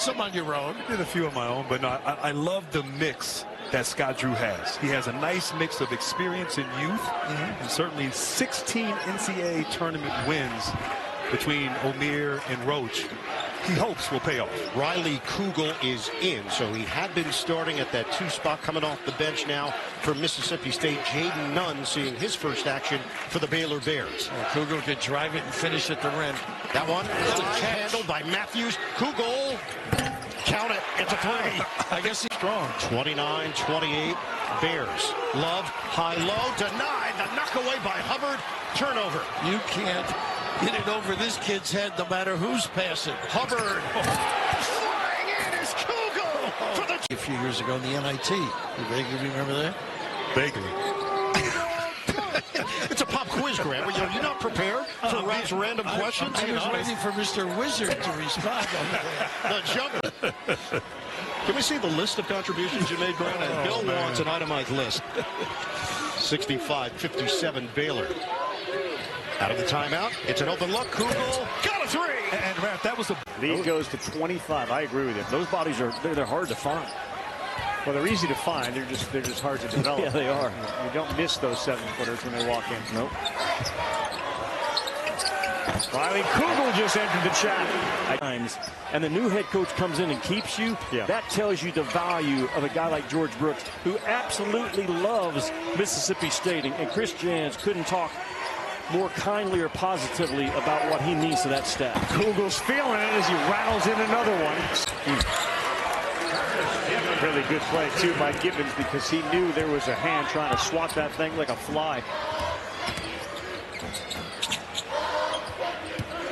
some on your own. I did a few on my own, but no, I love the mix that Scott Drew has. He has a nice mix of experience and youth, and certainly 16 NCAA tournament wins between O'Meara and Roach. He hopes will pay off. Riley Kugel is in, so he had been starting at that 2 spot, coming off the bench now for Mississippi State. Jaden Nunn seeing his first action for the Baylor Bears. Kugel could drive it and finish at the rim. That one handled by Matthews. Kugel, count it, it's a 3. I guess he's strong. 29-28, Bears. Love, high-low, denied, the knock away by Hubbard, turnover. You can't get it over this kid's head no matter who's passing. Hubbard, flying in is Kugel for the... A few years ago in the NIT. You vaguely remember that? Vaguely. It's a pop quiz, Grant. You're not prepared for Ralph's random questions? I was waiting for Mr. Wizard to respond over there. The jumper. Can we see the list of contributions you made, Grant? Bill wants an itemized list. 65-57 Baylor. Out of the timeout, it's an open look. Kugel got a 3. And Raph, that was a lead goes to 25. I agree with you. Those bodies they're hard to find. Well, they're easy to find. They're just hard to develop. Yeah, they are. You don't miss those 7-footers when they walk in. Nope. Riley Kugel just entered the chat. And the new head coach comes in and keeps you. Yeah. That tells you the value of a guy like George Brooks, who absolutely loves Mississippi State. And Chris Jans couldn't talk more kindly or positively about what he means to that staff. Kugel's feeling it as he rattles in another one. Really good play, too, by Gibbons, because he knew there was a hand trying to swat that thing like a fly.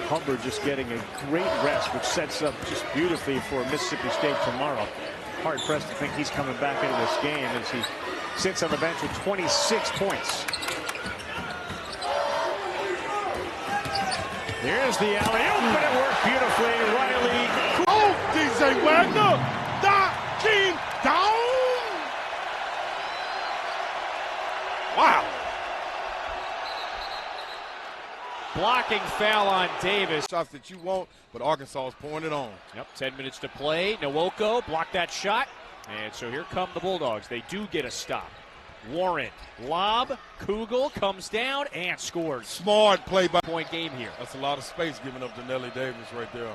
Hubbard just getting a great rest, which sets up just beautifully for Mississippi State tomorrow. Hard-pressed to think he's coming back into this game as he sits on the bench with 26 points. Here's the alley-oop, and it worked beautifully. Riley. Oh, DJ Wagner, knocking down. Wow. Blocking foul on Davis. Shots that you want, but Arkansas is pouring it on. Yep, 10 minutes to play. Nwoko blocked that shot. And so here come the Bulldogs. They do get a stop. Warren, lob, Kugel comes down and scores. Smart play by point game here. That's a lot of space given up to Nelly Davis right there.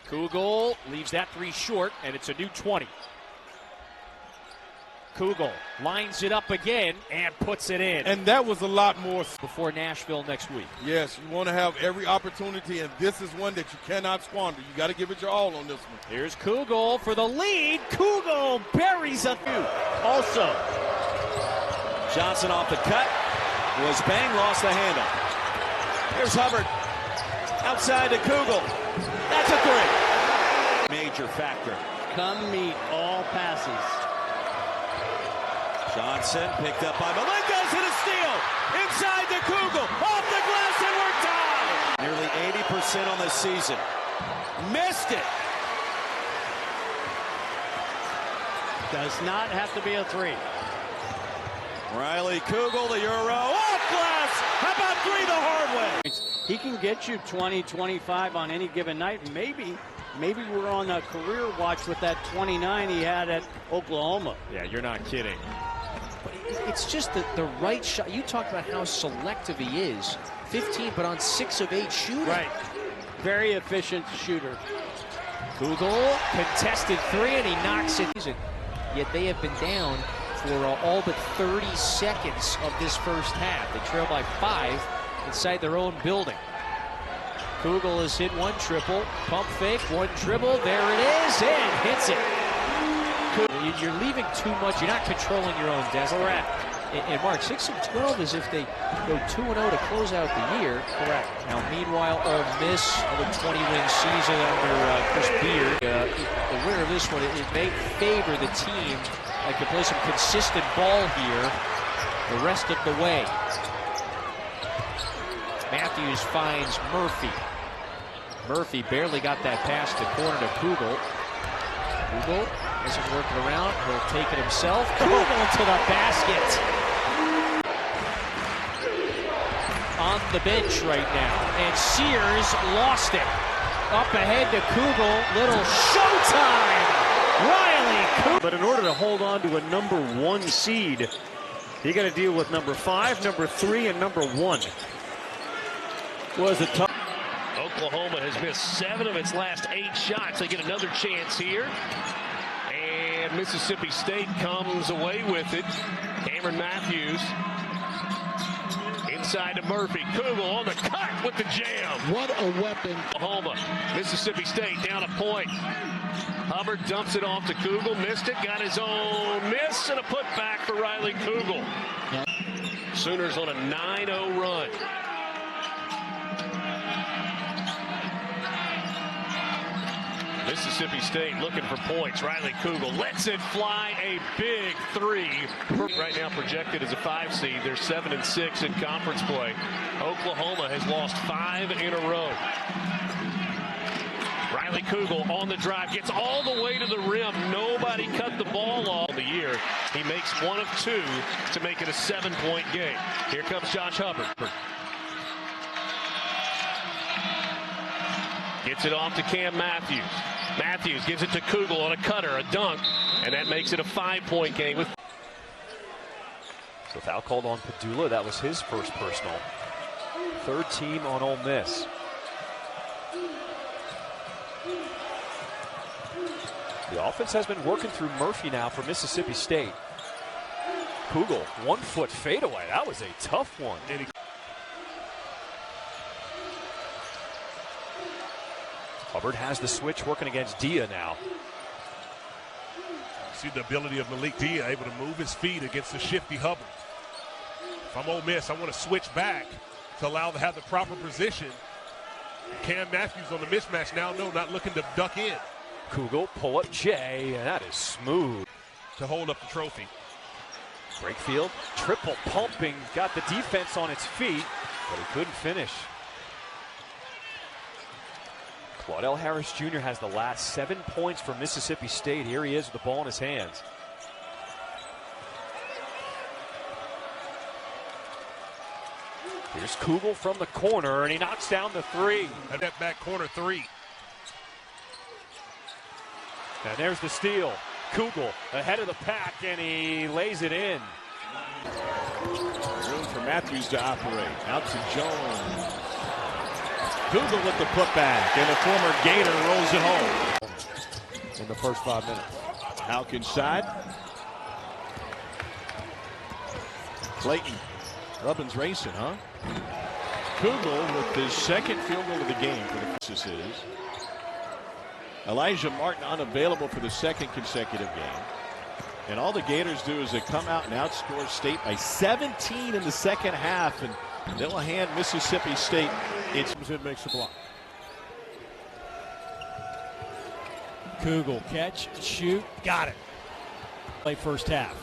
Kugel leaves that 3 short, and it's a new 20. Kugel lines it up again and puts it in. And that was a lot more before Nashville next week. Yes, you want to have every opportunity, and this is one that you cannot squander. You got to give it your all on this one. Here's Kugel for the lead. Kugel buries a few. Also, Johnson off the cut. Was bang, lost the handle. Here's Hubbard. Outside to Kugel. That's a 3. Major factor. Come meet all passes. Johnson picked up by Malenko's hit a steal. Inside to Kugel. Off the glass and we're tied. Nearly 80% on the season. Missed it. Does not have to be a 3. Riley Kugel, the Euro, off glass. How about 3 the hard way? He can get you 20, 25 on any given night. Maybe we're on a career watch with that 29 he had at Oklahoma. Yeah, you're not kidding. But it's just the right shot. You talk about how selective he is. 15, but on 6 of 8 shooting. Right. Very efficient shooter. Kugel, contested 3, and he knocks it. Yet they have been down for all but 30 seconds of this first half. They trail by 5 inside their own building. Kugel has hit 1 triple, pump fake, 1 dribble, there it is, and hits it. You're leaving too much, you're not controlling your own destiny. Correct. And Mark, 6 of 12 is if they go 2-0 to close out the year. Correct. Now, meanwhile, Ole Miss, another 20-win season under Chris Beard. The winner of this one, it may favor the team that can play some consistent ball here the rest of the way. Matthews finds Murphy. Murphy barely got that pass to the corner to Kugel. Kugel isn't working around. He'll take it himself. Kugel to the basket. On the bench right now. And Sears lost it. Up ahead to Kugel. Little but in order to hold on to a #1 seed, you got to deal with number 5, number 3, and number 1. Was a tough. Oklahoma has missed 7 of its last 8 shots. They get another chance here. And Mississippi State comes away with it. Cameron Matthews inside to Murphy. Kugel on the cut with the jam. What a weapon. Oklahoma, Mississippi State down a point. Hubbard dumps it off to Kugel. Missed it. Got his own miss and a putback for Riley Kugel. Sooners on a 9-0 run. Mississippi State looking for points. Riley Kugel lets it fly, a big 3. Right now projected as a 5 seed. They're 7-6 in conference play. Oklahoma has lost 5 in a row. Riley Kugel on the drive, gets all the way to the rim. Nobody cut the ball all the year. He makes 1 of 2 to make it a 7-point game. Here comes Josh Hubbard. Gets it off to Cam Matthews. Matthews gives it to Kugel on a cutter, a dunk, and that makes it a 5-point game. So foul called on Padula. That was his first personal. 3rd team on Ole Miss. The offense has been working through Murphy now for Mississippi State. Kugel, 1-foot fadeaway. That was a tough one. Hubbard has the switch working against Dia now. See the ability of Malik Dia able to move his feet against the shifty Hubbard. If I'm Ole Miss, I want to switch back to allow to have the proper position. Cam Matthews on the mismatch now, no, not looking to duck in. Kugel, pull up Jay, and that is smooth. To hold up the trophy. Brakefield, triple pumping, got the defense on its feet, but he couldn't finish. Claudell Harris Jr. has the last 7 points for Mississippi State. Here he is with the ball in his hands. Here's Kugel from the corner, and he knocks down the 3. And that back corner 3. And there's the steal. Kugel ahead of the pack, and he lays it in. Room for Matthews to operate. Out to Jones. Kugel with the putback, and the former Gator rolls it home. In the first 5 minutes. Hauk inside. Clayton. Rubbin's racing, huh? Kugel with his 2nd field goal of the game for the Mississippi. Elijah Martin unavailable for the 2nd consecutive game. And all the Gators do is they come out and outscore State by 17 in the 2nd half. And they'll hand Mississippi State its. It makes the block. Kugel catch, shoot, got it. Play first half.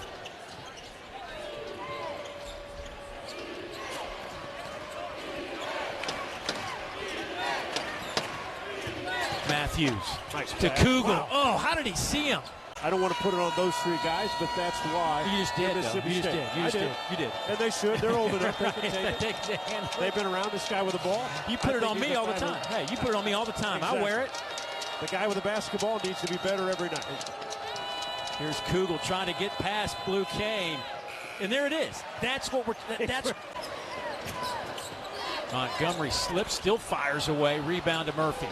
Matthews nice to pass. Kugel. Wow. Oh, how did he see him? I don't want to put it on those 3 guys, but that's why. You just did. Mississippi You just State. did. You just did. You did. And they should. They're old enough. They can Right. take it. They've been around this guy with the ball. You put I it on think me he's all the guy time. Hey, you put it on me all the time. Exactly. I wear it. The guy with the basketball needs to be better every night. Here's Kugel trying to get past Blue Kane. And there it is. That's what we're. That's. Montgomery slips, still fires away. Rebound to Murphy.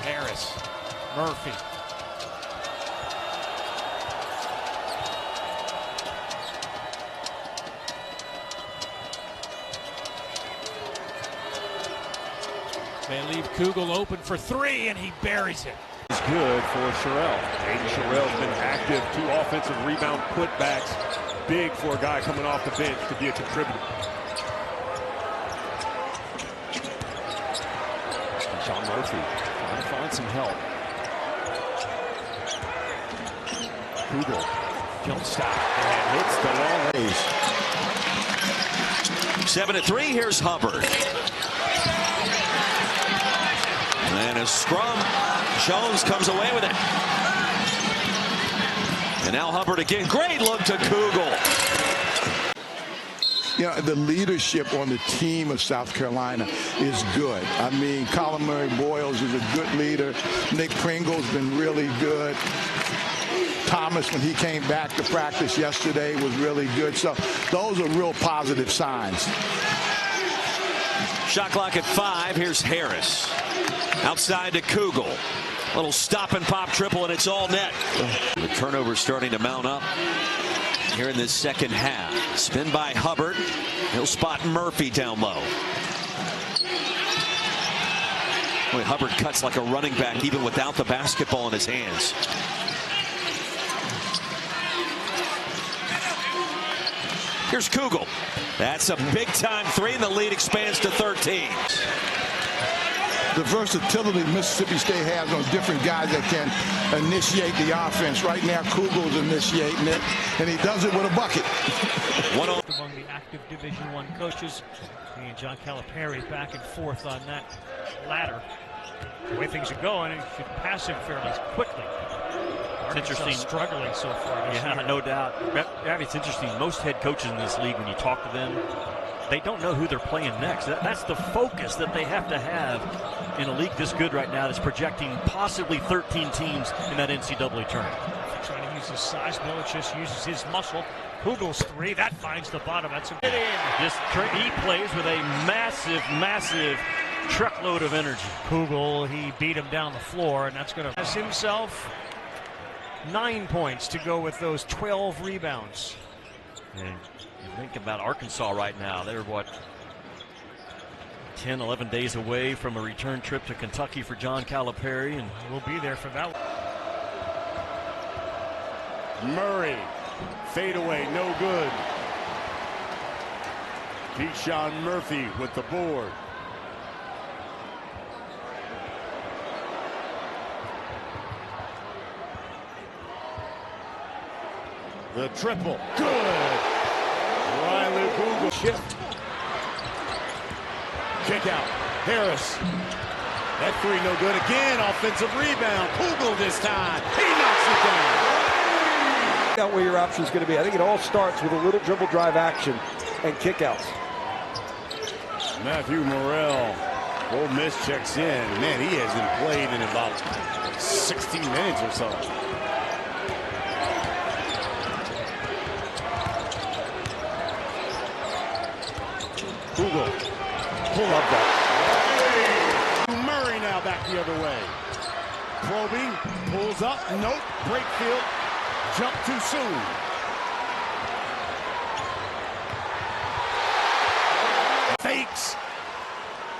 Harris. Murphy. They leave Kugel open for 3, and he buries it. It's good for Sherrill. Aiden Sherrill's been active. 2 offensive rebound putbacks. Big for a guy coming off the bench to be a contributor. John Murphy trying to find some help. Kugel, jump stop, and hits the long range. 7-3, here's Hubbard. And a scrum. Jones comes away with it. And now Hubbard again. Great look to Kugel. You know, the leadership on the team of South Carolina is good. I mean, Colin Murray-Boyles is a good leader. Nick Pringle's been really good. Thomas, when he came back to practice yesterday, was really good. So those are real positive signs. Shot clock at 5. Here's Harris. Outside to Kugel. Little stop and pop triple, and it's all net. The turnover starting to mount up here in this second half. Spin by Hubbard. He'll spot Murphy down low. Boy, Hubbard cuts like a running back even without the basketball in his hands. Here's Kugel. That's a big-time 3, and the lead expands to 13. The versatility Mississippi State has on different guys that can initiate the offense. Right now, Kugel's initiating it, and he does it with a bucket. Among the active Division I coaches, me and John Calipari back and forth on that ladder. The way things are going, it should pass him fairly quickly. It's interesting. Struggling so far. Yeah, no doubt. It's interesting. Most head coaches in this league, when you talk to them, they don't know who they're playing next. That's the focus that they have to have in a league this good right now that's projecting possibly 13 teams in that NCAA tournament. Trying to use his size. Milicic uses his muscle. Kugel's 3. That finds the bottom. That's a good in. He plays with a massive truckload of energy. Kugel, he beat him down the floor, and that's going to has himself 9 points to go with those 12 rebounds. And you think about Arkansas right now. They're, what, 10, 11 days away from a return trip to Kentucky for John Calipari, and we'll be there for that. Murray, fadeaway, no good. Keyshawn Murphy with the board. The triple, good. Riley Kugel shift. Kick out, Harris. That 3 no good again. Offensive rebound. Kugel this time. He knocks it down. Out where your option is going to be. I think it all starts with a little dribble drive action and kickouts. Matthew Morrell. Ole Miss checks in. Man, he hasn't played in about 16 minutes or so. Kugel, pull up that. Murray now back the other way. Proby pulls up. Nope. Breakfield. Jump too soon. Fakes.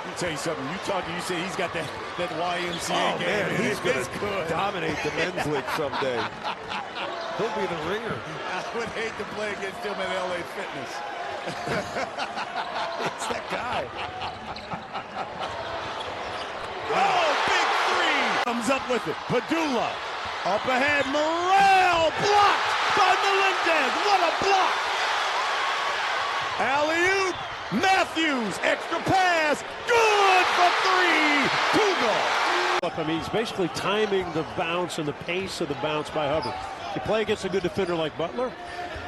Let me tell you something. You say he's got that YMCA game. Man, he's going to dominate the men's league someday. He'll be the ringer. I would hate to play against him at LA Fitness. It's that guy. Oh, big 3. Comes up with it. Padula. Up ahead. Morrell. Blocked by Melendez. What a block. Alley-oop. Matthews. Extra pass. Good for 3. Kugel. I mean, he's basically timing the bounce and the pace of the bounce by Hubbard. You play against a good defender like Butler,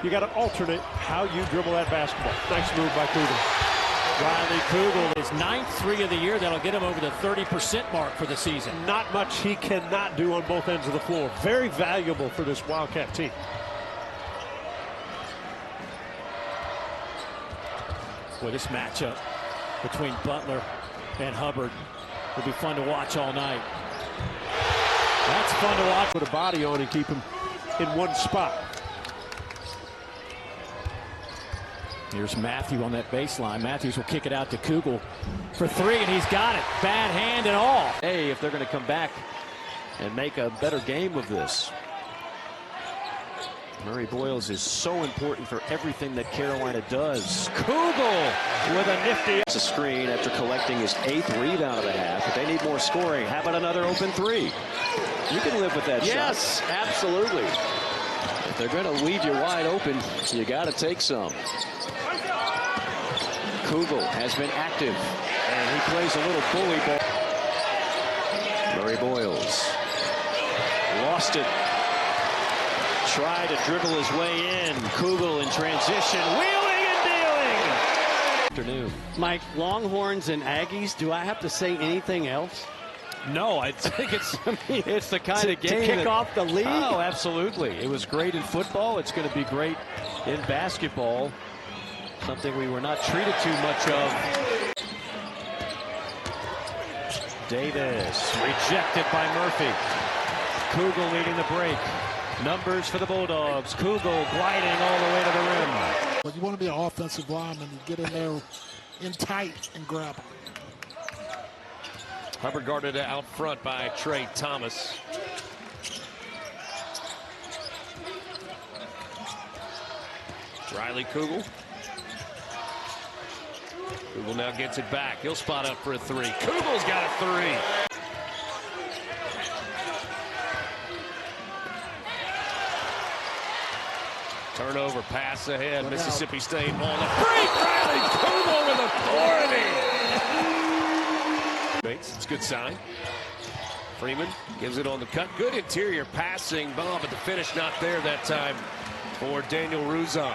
you got to alternate how you dribble that basketball. Nice move by Kugel. Riley Kugel, his 9th 3 of the year. That'll get him over the 30% mark for the season. Not much he cannot do on both ends of the floor. Very valuable for this Wildcat team. Boy, this matchup between Butler and Hubbard will be fun to watch all night. That's fun to watch. Put a body on and keep him in one spot. Here's Matthew on that baseline. Matthews will kick it out to Kugel for 3, and he's got it. Bad hand and all. Hey, if they're going to come back and make a better game of this. Murray-Boyles is so important for everything that Carolina does. Kugel with a nifty. It's a screen after collecting his 8th rebound of the half, but they need more scoring. How about another open 3? You can live with that shot. Yes, absolutely. If they're going to leave you wide open, you got to take some. Kugel has been active, and he plays a little bully ball. Murray-Boyles lost it. Tried to dribble his way in. Kugel in transition, wheeling and dealing. afternoon. Mike, Longhorns and Aggies, do I have to say anything else? No, I think it's the kind of game to kick off the league. Oh, absolutely. It was great in football. It's going to be great in basketball. Something we were not treated too much of. Davis rejected by Murphy. Kugel leading the break. Numbers for the Bulldogs. Kugel gliding all the way to the rim. But you want to be an offensive lineman, you get in there in tight and grab them. Hubbard guarded out front by Trey Thomas. Riley Kugel. Kugel now gets it back. He'll spot up for a three. Kugel's got a three. Turnover, pass ahead. Mississippi State on the break. Riley Kugel with authority. It's a good sign. Freeman gives it on the cut. Good interior passing bomb, but the finish not there that time for Daniel Ruzon.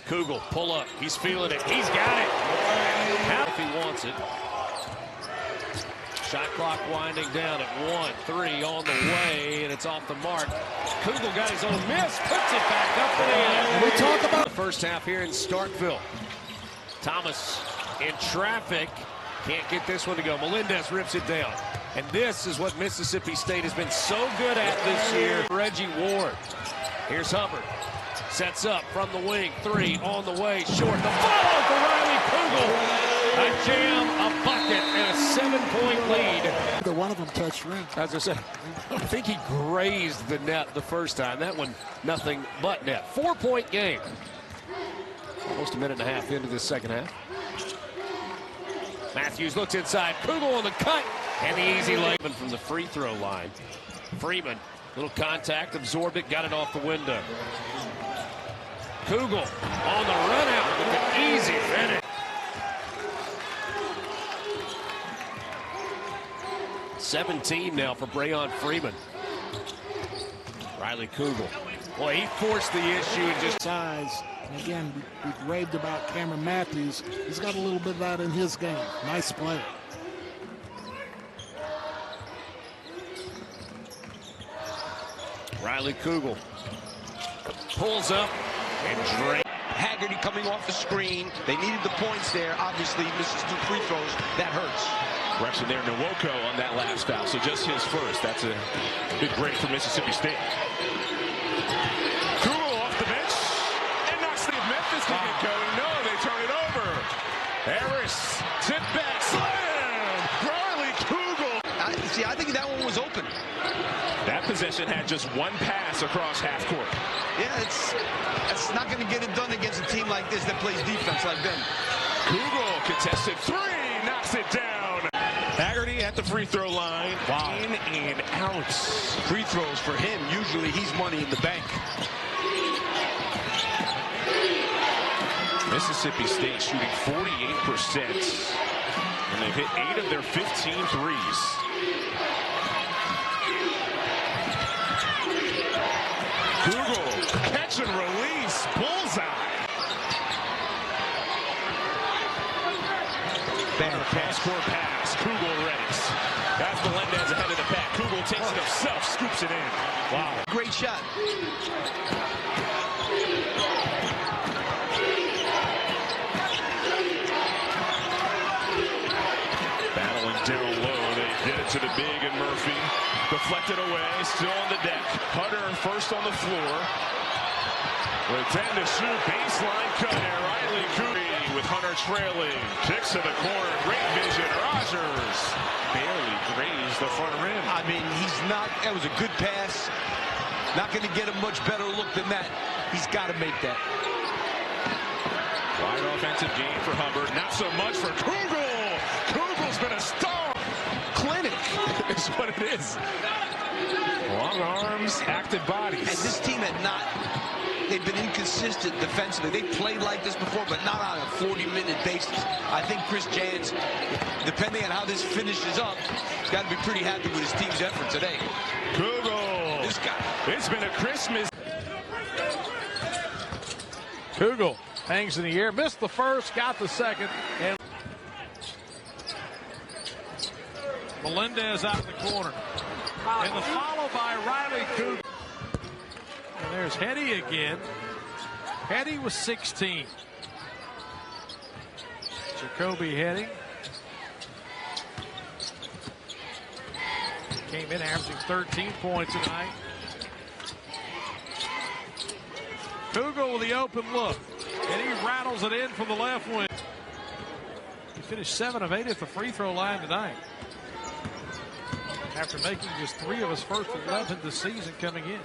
Kugel, pull up. He's feeling it. He's got it. If he wants it. Shot clock winding down at 1-3 on the way, and it's off the mark. Kugel got his own miss, puts it back up and in. We talk about the first half here in Starkville. Thomas in traffic. Can't get this one to go. Melendez rips it down. And this is what Mississippi State has been so good at this year. Reggie Ward. Here's Hubbard. Sets up from the wing. Three on the way. Short. The follow for Riley Kugel. A jam, a bucket, and a 7-point lead. One of them touched rim. As I said, I think he grazed the net the first time. That one, nothing but net. 4-point game. Almost a minute and a half into this second half. Matthews looks inside. Kugel on the cut. And the easy lay from the free throw line. Freeman, little contact, absorbed it, got it off the window. Kugel on the run out with the easy finish. 17 now for Brayon Freeman. Riley Kugel. Boy, he forced the issue and just size. And again, we raved about Cameron Matthews. He's got a little bit of that in his game. Nice player. Riley Kugel pulls up and drains. Haggerty coming off the screen. They needed the points there. Obviously, misses 2 free throws. That hurts. Correction there, Nwoko on that last foul, so just his first. That's a big break for Mississippi State. Kugel off the bench, and knocks the Memphis can get going. No, they turn it over. Harris, tip back, slam! Riley Kugel. I think that one was open. That possession had just one pass across half court. Yeah, it's not going to get it done against a team like this that plays defense like them. Kugel contested three, knocks it down. Haggerty at the free throw line. Wow. In and out. Free throws for him. Usually he's money in the bank. Mississippi State shooting 48%. And they've hit 8 of their 15 threes. Kugel, catch and release, bullseye. Bad pass, court pass. Kugel readies. That's Melendez ahead of the pack. Kugel takes it himself, scoops it in. Wow. Great shot. Battling down low. They get it to the big and Murphy. Deflected away. Still on the deck. Hunter first on the floor. With 10 to shoot. Baseline cut. Riley Kugel with Hunter trailing. Kicks to the corner. Great vision. Rogers barely grazed the front rim. I mean, he's not. That was a good pass. Not going to get a much better look than that. He's got to make that. Wide offensive game for Hubbard. Not so much for Kugel. Kugel's been a star. Clinic is what it is. Long arms, active bodies. And this team had not. They've been inconsistent defensively. They played like this before, but not on a 40-minute basis. I think Chris Jans, depending on how this finishes up, has got to be pretty happy with his team's effort today. Kugel. This guy. It's been a Christmas. Kugel Hangs in the air, missed the first, got the second, and Melendez out of the corner. And the follow by Riley Kugel. And there's Hetty again. Hetty was 16. Jacoby Hetty came in averaging 13 points tonight. Kugel with the open look. And he rattles it in from the left wing. He finished 7 of 8 at the free throw line tonight, after making just 3 of his first 11 this season coming in.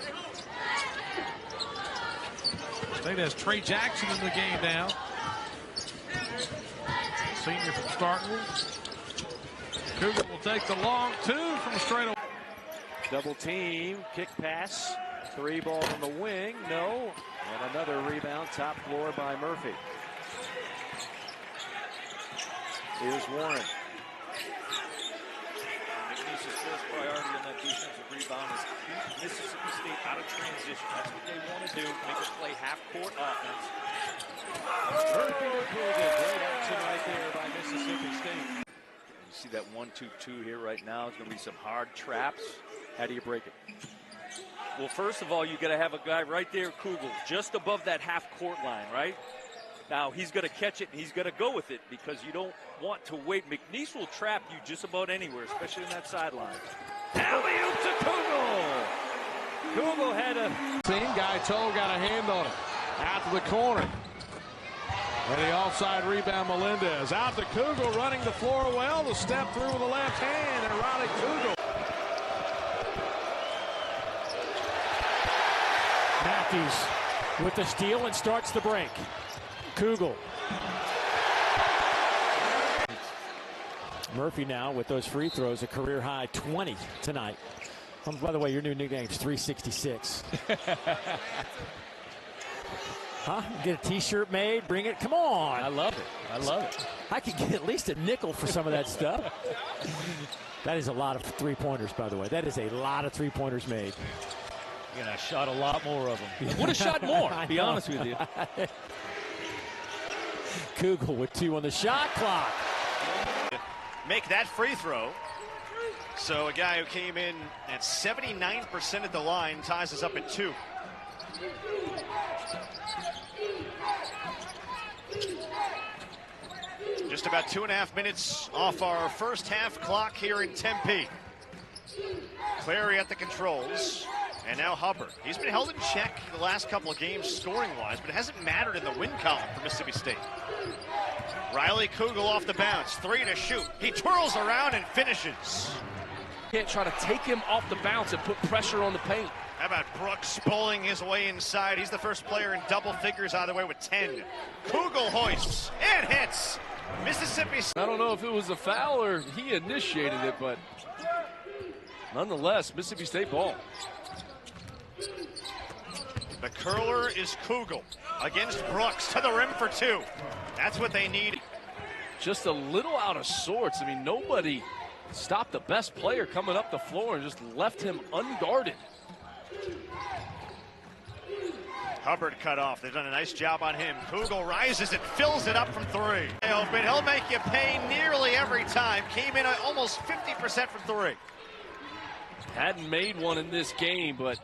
State has Trey Jackson in the game now. Senior from Starkville. Kugel will take the long 2 from straight away. Double team, kick pass, 3 ball on the wing, no. And another rebound, top floor by Murphy. Here's Warren. McNeese's first priority on that defensive rebound is keep Mississippi State out of transition. That's what they want to do, make us play half-court offense. Murphy to Kugel, great action right there by Mississippi State. You see that 1-2-2 here right now. It's going to be some hard traps. How do you break it? Well, first of all, you got to have a guy right there, Kugel, just above that half-court line, right? Now, he's going to catch it, and he's going to go with it because you don't want to wait. McNeese will trap you just about anywhere, especially in that sideline. Alley-oop to Kugel. Kugel had a... Team guy Toe got a hand on it. Out to the corner. And the offside rebound, Melendez. Out to Kugel, running the floor well. The step through with the left hand, and Riley Kugel. Matthews with the steal and starts the break. Kugel. Murphy now with those free throws, a career high 20 tonight. By the way, your new nickname's 366. Huh? Get a t-shirt made, bring it. Come on. I love it. I love it. I could get at least a nickel for some of that stuff. That is a lot of three-pointers, by the way. That is a lot of three-pointers made. I shot a lot more of them. Would have shot more, to be honest with you. Kugel with 2 on the shot clock. Make that free throw. So a guy who came in at 79% at the line ties us up at 2. Just about 2.5 minutes off our first half clock here in Tempe. Clary at the controls. And now Hubbard. He's been held in check the last couple of games scoring-wise, but it hasn't mattered in the win column for Mississippi State. Riley Kugel off the bounce. 3 to shoot. He twirls around and finishes. Can't try to take him off the bounce and put pressure on the paint. How about Brooks bowling his way inside? He's the first player in double figures either way with 10. Kugel hoists and hits. Mississippi State. I don't know if it was a foul or he initiated it, but nonetheless, Mississippi State ball. The curler is Kugel against Brooks to the rim for 2. That's what they need. Just a little out of sorts. I mean, nobody stopped the best player coming up the floor and just left him unguarded. Hubbard cut off. They've done a nice job on him. Kugel rises and fills it up from 3. Open. He'll make you pay nearly every time. Came in at almost 50% from 3. Hadn't made one in this game, but...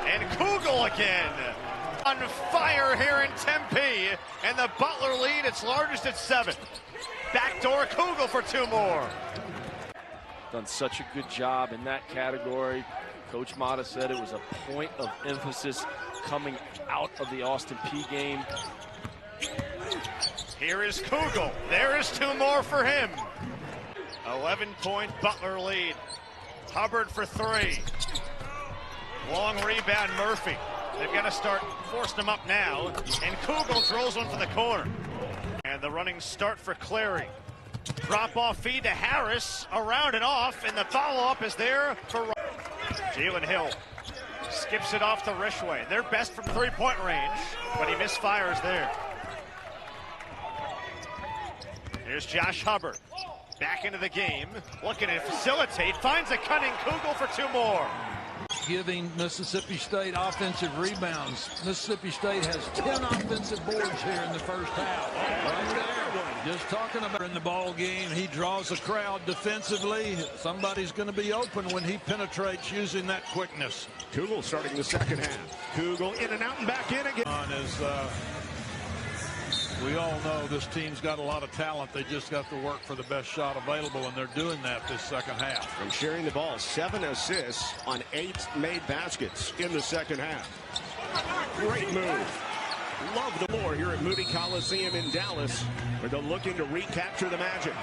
And Kugel again. On fire here in Tempe. And the Butler lead, its largest at 7. Backdoor Kugel for 2 more. Done such a good job in that category. Coach Mata said it was a point of emphasis coming out of the Austin Peay game. Here is Kugel. There is 2 more for him. 11-point Butler lead. Hubbard for 3. Long rebound, Murphy. They've got to start forcing him up now. And Kugel throws one for the corner. And the running start for Clary. Drop-off feed to Harris. Around and off. And the follow-up is there for Jalen Hill. Skips it off to Rishway. They're best from 3-point range, but he misfires there. Here's Josh Hubbard. Back into the game. Looking to facilitate. Finds a cunning Kugel for 2 more. giving Mississippi State offensive rebounds. Mississippi State has 10 offensive boards here in the first half. Right there. Just talking about in the ball game, he draws a crowd defensively. Somebody's going to be open when he penetrates using that quickness. Kugel starting the second half. Kugel in and out and back in again. We all know this team's got a lot of talent. They just got to work for the best shot available, and they're doing that this second half. And sharing the ball, 7 assists on 8 made baskets in the second half. Great move. Love the more here at Moody Coliseum in Dallas, where they're looking to recapture the Magic.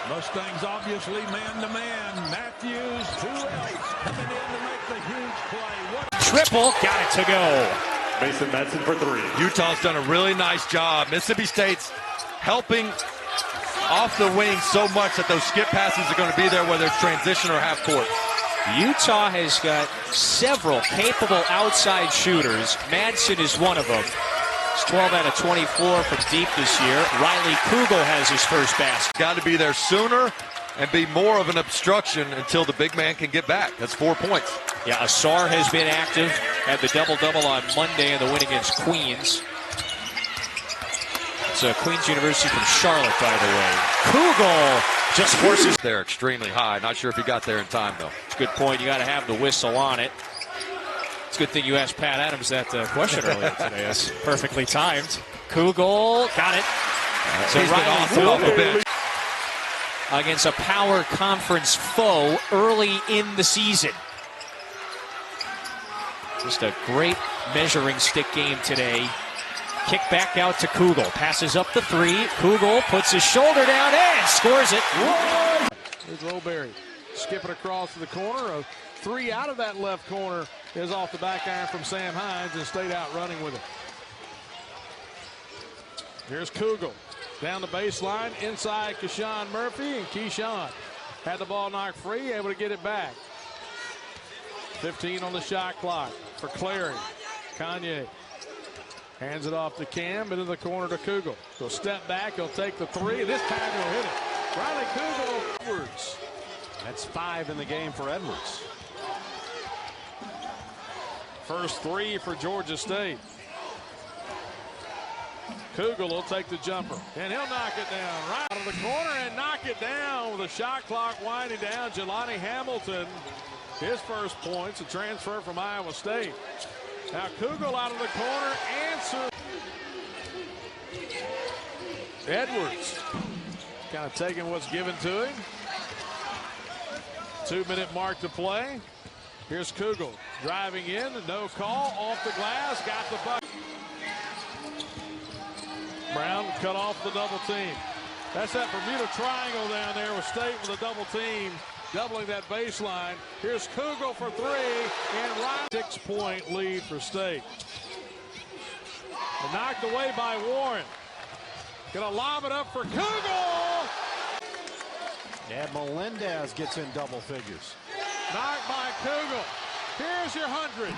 Mustangs obviously man-to-man. Matthews, who else coming in to make the huge play? What triple, got it to go. Mason Madsen for 3. Utah's done a really nice job. Mississippi State's helping off the wing so much that those skip passes are going to be there, whether it's transition or half court. Utah has got several capable outside shooters. Madsen is one of them. He's 12 out of 24 from deep this year. Riley Kugel has his first basket. Got to be there sooner and be more of an obstruction until the big man can get back. That's 4 points. Yeah, Asar has been active. Had the double-double on Monday in the win against Queens. It's Queens University from Charlotte, by the way. Kugel just forces. They're extremely high. Not sure if he got there in time, though. It's a good point. You got to have the whistle on it. It's a good thing you asked Pat Adams that question earlier today. That's perfectly timed. Kugel got it. So he's been awesome off the bench. Against a power conference foe early in the season. Just a great measuring stick game today. Kick back out to Kugel. Passes up the 3. Kugel puts his shoulder down and scores it. Here's Lowberry. Skipping across to the corner. A 3 out of that left corner is off the back iron from Sam Hines and stayed out running with it. Here's Kugel. Down the baseline, inside Keyshawn Murphy, and Keyshawn had the ball knocked free, able to get it back. 15 on the shot clock for Clary. Kanye hands it off to Cam, into the corner to Kugel. He'll step back, he'll take the 3, this time he'll hit it. Riley Kugel. Edwards. That's 5 in the game for Edwards. First 3 for Georgia State. Kugel will take the jumper, and he'll knock it down right out of the corner and knock it down with a shot clock winding down. Jelani Hamilton, his first points, a transfer from Iowa State. Now Kugel out of the corner, answer. Edwards kind of taking what's given to him. 2-minute mark to play. Here's Kugel driving in, no call, off the glass, got the bucket. Brown cut off the double team. That's that Bermuda Triangle down there with State with a double team, doubling that baseline. Here's Kugel for 3, and Ryan. 6-point lead for State. And knocked away by Warren. Gonna lob it up for Kugel. And Melendez gets in double figures. Knocked by Kugel. Here's your 100.